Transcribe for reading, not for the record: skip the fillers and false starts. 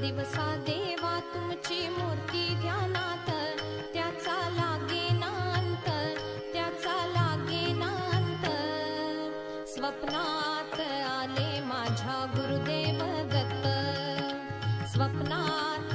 दिवसा देवा तुमची मूर्ती ध्यानात, त्याचा लागेना अंत, त्याचा लागेना अंत. स्वप्नात आले माझ्या गुरुदेव दत्त, स्वप्नात